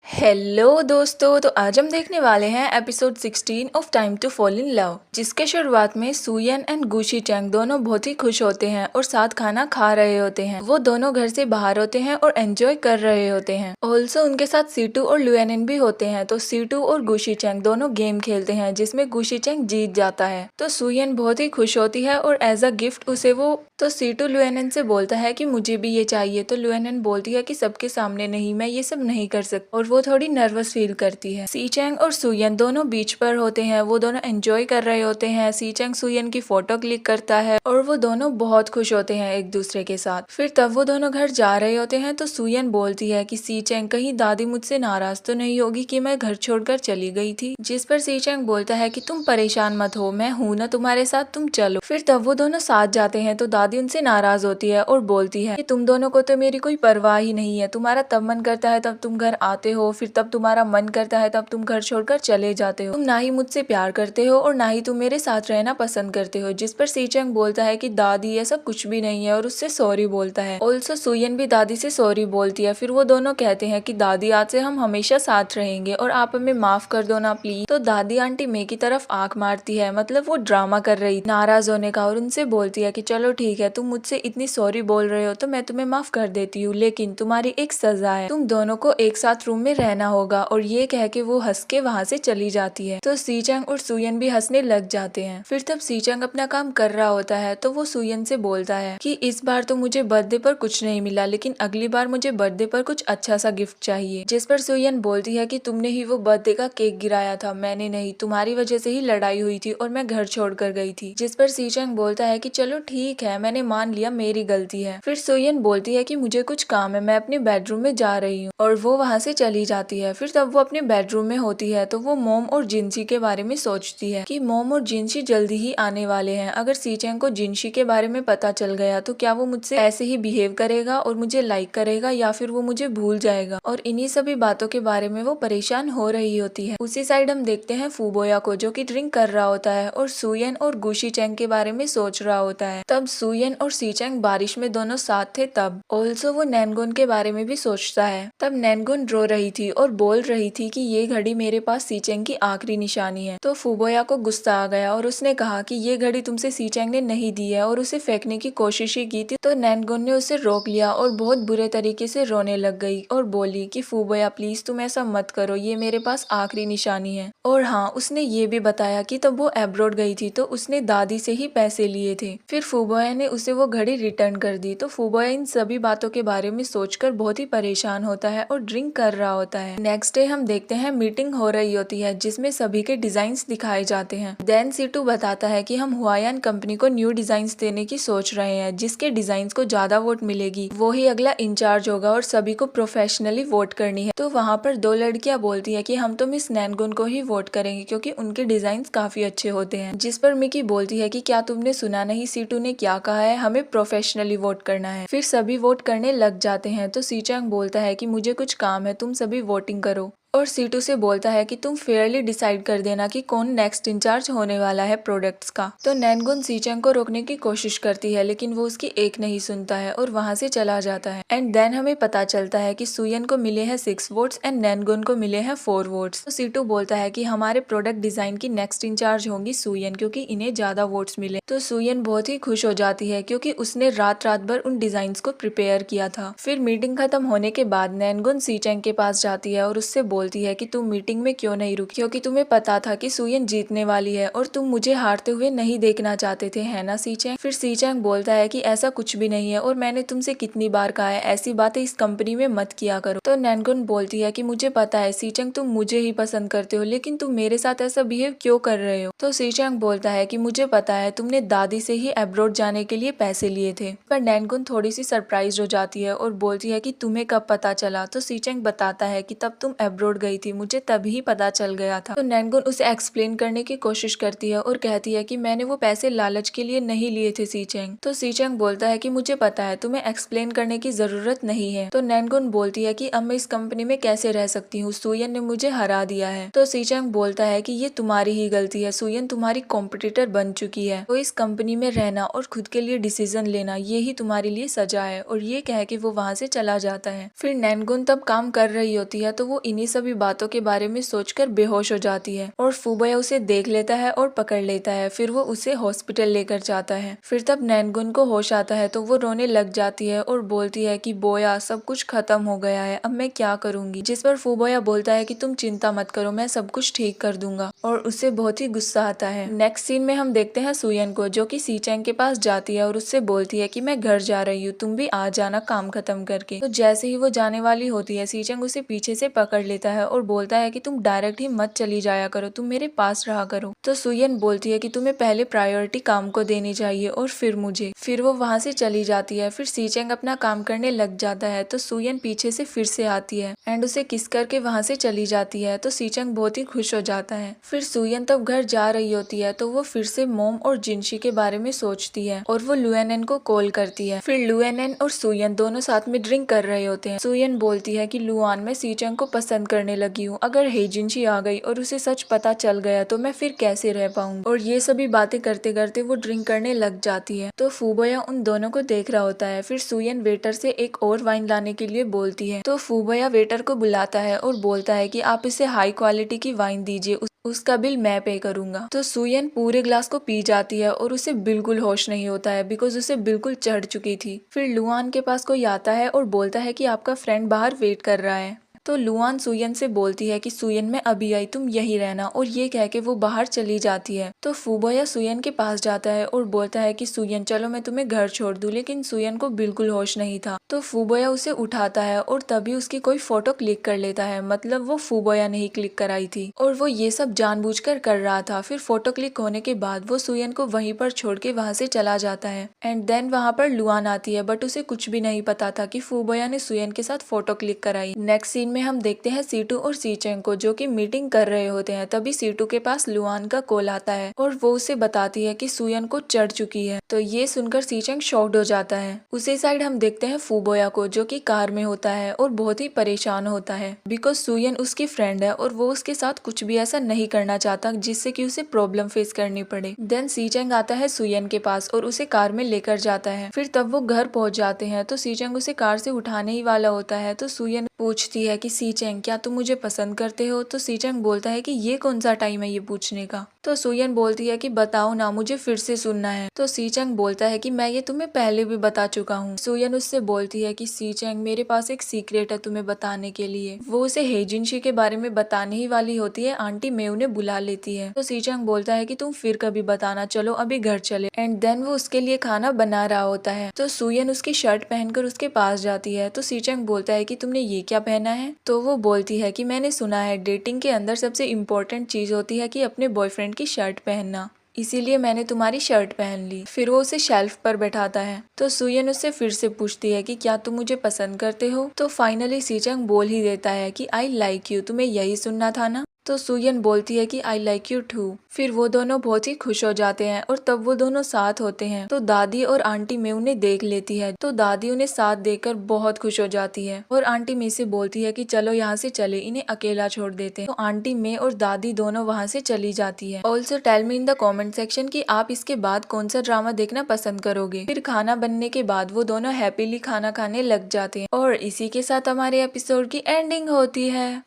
Hello दोस्तों, तो आज हम देखने वाले हैं episode 16 of time to fall in love, जिसके शुरुआत में सुयन एंड गुशी चैंग दोनों बहुत ही खुश होते हैं और साथ खाना खा रहे होते हैं। वो दोनों घर से बाहर होते हैं और एंजॉय कर रहे होते हैं। ऑल्सो उनके साथ सीटू और लुएनन भी होते हैं। तो सीटू और गुशी चैंग दोनों गेम खेलते हैं जिसमें गुशी चैंग जीत जाता है। तो सुयन बहुत ही खुश होती है और एज अ गिफ्ट उसे वो तो सीटू लुएनन से बोलता है कि मुझे भी ये चाहिए। तो लुएनन बोलती है कि सबके सामने नहीं, मैं ये सब नहीं कर सकती, और वो थोड़ी नर्वस फील करती है। सी चैंग और सुयन दोनों बीच पर होते हैं। वो दोनों एंजॉय कर रहे होते हैं। सी चैंग सुयन की फोटो क्लिक करता है और वो दोनों बहुत खुश होते हैं एक दूसरे के साथ। फिर तब वो दोनों घर जा रहे होते हैं। तो सुयन बोलती है कि सी चैंग कहीं दादी मुझसे नाराज तो नहीं होगी कि मैं घर छोड़कर चली गई थी। जिस पर सी चैंग बोलता है कि तुम परेशान मत हो, मैं हूं ना तुम्हारे साथ, तुम चलो। फिर तब वो दोनों साथ जाते हैं। तो दादी उनसे नाराज होती है और बोलती है कि तुम दोनों को तो मेरी कोई परवाह ही नहीं है। तुम्हारा तब मन करता है तब तुम घर आते हो, फिर तब तुम्हारा मन करता है तब तुम घर छोड़कर चले जाते हो। तुम ना ही मुझसे प्यार करते हो और ना ही तुम मेरे साथ रहना पसंद करते हो। जिस पर सी चैंग बोलता है कि दादी ऐसा कुछ भी नहीं है और उससे सॉरी बोलता है। ऑल्सो सुयन भी दादी से सॉरी बोलती है। फिर वो दोनों कहते हैं कि दादी आज से हम हमेशा साथ रहेंगे और आप हमें माफ कर दो ना प्लीज। तो दादी आंटी मे की तरफ आंख मारती है, मतलब वो ड्रामा कर रही नाराज होने का, और उनसे बोलती है कि चलो ठीक है, तुम मुझसे इतनी सॉरी बोल रहे हो तो मैं तुम्हें माफ कर देती हूँ, लेकिन तुम्हारी एक सजा है, तुम दोनों को एक साथ रूम में रहना होगा। और ये कह के वो हंस के वहाँ से चली जाती है। तो सी चैंग और सुयन भी हंसने लग जाते हैं। फिर तब सी चैंग अपना काम कर रहा होता है। तो वो सुयन से बोलता है कि इस बार तो मुझे बर्थडे पर कुछ नहीं मिला, लेकिन अगली बार मुझे बर्थडे पर कुछ अच्छा सा गिफ्ट चाहिए। जिस पर सुयन बोलती है कि तुमने ही वो बर्थडे का केक गिराया था, मैंने नहीं, तुम्हारी वजह से ही लड़ाई हुई थी और मैं घर छोड़ कर गई थी। जिस पर सी चैंग बोलता है कि चलो ठीक है, मैंने मान लिया, मेरी गलती है। फिर सुयन बोलती है कि मुझे कुछ काम है, मैं अपने बेडरूम में जा रही हूँ, और वो वहाँ से चली जाती है। फिर तब वो अपने बेडरूम में होती है। तो वो मॉम और जिनसी के बारे में सोचती है कि मॉम और जिनसी जल्दी ही आने वाले हैं। अगर सी चैंग को जिनसी के बारे में पता चल गया तो क्या वो मुझसे ऐसे ही बिहेव करेगा और मुझे लाइक करेगा, या फिर वो मुझे भूल जाएगा। और इन्हीं सभी बातों के बारे में वो परेशान हो रही होती है। उसी साइड हम देखते हैं फूबोया को, जो कि ड्रिंक कर रहा होता है और सुयन और गुशी चैंग के बारे में सोच रहा होता है। तब सुयन और सी चैंग बारिश में दोनों साथ थे। तब ऑल्सो वो नैनगुन के बारे में भी सोचता है। तब नैनगुन रो रही थी और बोल रही थी कि ये घड़ी मेरे पास सी चैंग की आखिरी निशानी है। तो फूबोया को गुस्सा आ गया और उसने कहा कि ये घड़ी तुमसे सी चैंग ने नहीं दी है, और उसे फेंकने की कोशिश ही की थी। तो नैनगुन ने उसे रोक लिया और बहुत बुरे तरीके से रोने लग गई और बोली कि फूबोया प्लीज तुम ऐसा मत करो, ये मेरे पास आखिरी निशानी है। और हाँ, उसने ये भी बताया कि तब वो एब्रोड गई थी तो उसने दादी से ही पैसे लिए थे। फिर फूबोया ने उसे वो घड़ी रिटर्न कर दी। तो फूबोया इन सभी बातों के बारे में सोचकर बहुत ही परेशान होता है और ड्रिंक कर रहा होता है। नेक्स्ट डे हम देखते हैं मीटिंग हो रही होती है जिसमें सभी के डिजाइन्स दिखाए जाते हैं। देन सीटू बताता है कि हम हुआयन कंपनी को न्यू डिजाइन्स देने की सोच रहे हैं, जिसके डिजाइन्स को ज्यादा वोट मिलेगी वो ही अगला इंचार्ज होगा और सभी को प्रोफेशनली वोट करनी है। तो वहाँ पर दो लड़कियां बोलती है कि हम तो मिस नैनगुन को ही वोट करेंगे क्योंकि उनके डिजाइन्स काफी अच्छे होते हैं। जिस पर मिकी बोलती है कि क्या तुमने सुना नहीं सीटू ने क्या कहा है, हमें प्रोफेशनली वोट करना है। फिर सभी वोट करने लग जाते हैं। तो सी चैंग बोलता है कि मुझे कुछ काम है, तुम सभी वोटिंग करो। और सीटू से बोलता है कि तुम फेयरली डिसाइड कर देना कि कौन नेक्स्ट इंचार्ज होने वाला है प्रोडक्ट्स का। तो नैनगुन सी चैंग को रोकने की कोशिश करती है, लेकिन वो उसकी एक नहीं सुनता है और वहाँ से चला जाता है। एंड देन हमें पता चलता है कि सुयन को मिले हैं 6 वोट्स एंड नैनगुन को मिले हैं 4 वोट्स। तो सीटू बोलता है कि हमारे प्रोडक्ट डिजाइन की नेक्स्ट इंचार्ज होंगी सुयन, क्योंकि इन्हें ज्यादा वोट्स मिले। तो सुयन बहुत ही खुश हो जाती है क्योंकि उसने रात भर उन डिजाइन को प्रिपेयर किया था। फिर मीटिंग खत्म होने के बाद नैनगुन सी चैंग के पास जाती है और उससे बोलती है कि तुम मीटिंग में क्यों नहीं रुकी, क्योंकि तुम्हें पता था कि सुयन जीतने वाली है और तुम मुझे हारते हुए नहीं देखना चाहते थे, है ना सी चैंग। फिर सी चैंग बोलता है कि ऐसा कुछ भी नहीं है और मैंने तुमसे कितनी बार कहा है ऐसी बातें इस कंपनी में मत किया करो। तो नैनगुन बोलती है कि मुझे पता है सी चैंग, तुम मुझे ही पसंद करते हो, लेकिन तुम मेरे साथ ऐसा बिहेव क्यों कर रहे हो। तो सी चैंग बोलता है कि मुझे पता है तुमने दादी से ही एब्रोड जाने के लिए पैसे लिए थे। पर नैनगुन थोड़ी सी सरप्राइज हो जाती है और बोलती है कि तुम्हें कब पता चला। तो सी चैंग बताता है कि तब तुम एब्रोड गई थी, मुझे तभी पता चल गया था। तो नैनगुन उसे एक्सप्लेन करने की कोशिश करती है और कहती है कि मैंने वो पैसे लालच के लिए नहीं लिए थे सी चैंग। तो सी चैंग बोलता है कि मुझे पता है, तुम्हें एक्सप्लेन करने की जरूरत नहीं है। तो नैनगुन बोलती है कि अब मैं इस कंपनी में कैसे रह सकती हूँ, सुयन ने मुझे हरा दिया है। तो सी चैंग बोलता है कि ये तुम्हारी ही गलती है, सुयन तुम्हारी कॉम्पिटिटर बन चुकी है, तो इस कंपनी में रहना और खुद के लिए डिसीजन लेना ये ही तुम्हारे लिए सजा है। और ये कह के वो वहाँ से चला जाता है। फिर नैनगुन तब काम कर रही होती है तो वो इन्हीं सभी बातों के बारे में सोचकर बेहोश हो जाती है और फूबोया उसे देख लेता है और पकड़ लेता है। फिर वो उसे हॉस्पिटल लेकर जाता है। फिर तब नैनगुन को होश आता है तो वो रोने लग जाती है और बोलती है कि बोया सब कुछ खत्म हो गया है, अब मैं क्या करूंगी। जिस पर फूबोया बोलता है कि तुम चिंता मत करो, मैं सब कुछ ठीक कर दूंगा और उसे बहुत ही गुस्सा आता है। नेक्स्ट सीन में हम देखते हैं सुयन को जो कि सीचेंग के पास जाती है और उससे बोलती है कि मैं घर जा रही हूँ, तुम भी आ जाना काम खत्म करके। तो जैसे ही वो जाने वाली होती है सीचेंग उसे पीछे से पकड़ लेता है और बोलता है कि तुम डायरेक्ट ही मत चली जाया करो, तुम मेरे पास रहा करो। तो सुयन बोलती है कि तुम्हें पहले प्रायोरिटी काम को देनी चाहिए और फिर मुझे। फिर वो वहाँ से चली जाती है। फिर सीचेंग अपना काम करने लग जाता है तो सुयन पीछे से फिर से आती है एंड उसे किस करके वहाँ से चली जाती है। तो सीचेंग बहुत ही खुश हो जाता है। फिर सुयन तब घर जा रही होती है तो वो फिर से मोम और जिनशी के बारे में सोचती है और वो लुएनएन को कॉल करती है। फिर लुएनएन और सुयन दोनों साथ में ड्रिंक कर रहे होते हैं। सुयन बोलती है कि लुआन मैं सीचेंग को पसंद करने लगी हूँ, अगर हेजिनशी आ गई और उसे सच पता चल गया तो मैं फिर कैसे रह पाऊंगी। और ये सभी बातें करते करते वो ड्रिंक करने लग जाती है। तो फूबोया उन दोनों को देख रहा होता है। फिर सुयन वेटर से एक और वाइन लाने के लिए बोलती है तो फूबोया वेटर को बुलाता है और बोलता है कि आप इसे हाई क्वालिटी की वाइन दीजिए, उसका बिल मैं पे करूंगा। तो सुयन पूरे ग्लास को पी जाती है और उसे बिल्कुल होश नहीं होता है बिकॉज उसे बिल्कुल चढ़ चुकी थी। फिर लुआन के पास कोई आता है और बोलता है कि आपका फ्रेंड बाहर वेट कर रहा है। तो लुआन सुयन से बोलती है कि सुयन मैं अभी आई, तुम यही रहना, और ये कह के वो बाहर चली जाती है। तो फूबोया सुयन के पास जाता है और बोलता है कि सुयन चलो मैं तुम्हें घर छोड़ दूं, लेकिन सुयन को बिल्कुल होश नहीं था। तो फूबोया उसे उठाता है और तभी उसकी कोई फोटो क्लिक कर लेता है, मतलब वो फूबोया ने ही क्लिक कराई थी और वो ये सब जानबूझकर कर रहा था। फिर फोटो क्लिक होने के बाद वो सुयन को वहीं पर छोड़ के वहां से चला जाता है एंड देन वहां पर लुआन आती है बट उसे कुछ भी नहीं पता था कि फूबोया ने सुयन के साथ फोटो क्लिक कराई। नेक्स्ट सीन में हम देखते हैं सीटू और सीचेंग को जो कि मीटिंग कर रहे होते हैं। तभी सीटू के पास लुआन का कॉल आता है और वो उसे बताती है कि सुयन को चढ़ चुकी है। तो ये सुनकर सीचेंग शॉक्ड हो जाता है। उसी साइड हम देखते हैं फूबोया को जो कि कार में होता है और बहुत ही परेशान होता है बिकॉज सुयन उसकी फ्रेंड है और वो उसके साथ कुछ भी ऐसा नहीं करना चाहता जिससे कि उसे प्रॉब्लम फेस करनी पड़े। देन सीचेंग आता है सुयन के पास और उसे कार में लेकर जाता है। फिर तब वो घर पहुंच जाते हैं तो सीचेंग उसे कार से उठाने ही वाला होता है। तो सुयन पूछती है कि सीचेंग क्या तुम मुझे पसंद करते हो। तो सीचेंग बोलता है कि ये कौन सा टाइम है ये पूछने का। तो सुयन बोलती है कि बताओ ना, मुझे फिर से सुनना है। तो सीचेंग बोलता है कि मैं ये तुम्हें पहले भी बता चुका हूँ। सुयन उससे बोलती है कि सीचेंग मेरे पास एक सीक्रेट है तुम्हें बताने के लिए। वो उसे हेजिनशी के बारे में बताने ही वाली होती है, आंटी मे उन्हें बुला लेती है। तो सीचेंग बोलता है कि तुम फिर कभी बताना, चलो अभी घर चले। एंड देन वो उसके लिए खाना बना रहा होता है। तो सुयन उसकी शर्ट पहनकर उसके पास जाती है। तो सीचेंग बोलता है कि तुमने ये क्या पहना है। तो वो बोलती है कि मैंने सुना है डेटिंग के अंदर सबसे इम्पोर्टेंट चीज होती है कि अपने बॉयफ्रेंड की शर्ट पहनना, इसीलिए मैंने तुम्हारी शर्ट पहन ली। फिर वो उसे शेल्फ पर बैठाता है। तो सुयन उससे फिर से पूछती है कि क्या तुम मुझे पसंद करते हो। तो फाइनली सीचेंग बोल ही देता है कि आई लाइक यू, तुम्हें यही सुनना था ना। तो सुयन बोलती है कि आई लाइक यू टू। फिर वो दोनों बहुत ही खुश हो जाते हैं और तब वो दोनों साथ होते हैं। तो दादी और आंटी मे उन्हें देख लेती है। तो दादी उन्हें साथ देखकर बहुत खुश हो जाती है और आंटी मे से बोलती है कि चलो यहाँ से चले, इन्हें अकेला छोड़ देते हैं। तो आंटी मे और दादी दोनों वहाँ से चली जाती है। Also tell me in the comment section कि आप इसके बाद कौन सा ड्रामा देखना पसंद करोगे। फिर खाना बनने के बाद वो दोनों हैप्पीली खाना खाने लग जाते हैं और इसी के साथ हमारे एपिसोड की एंडिंग होती है।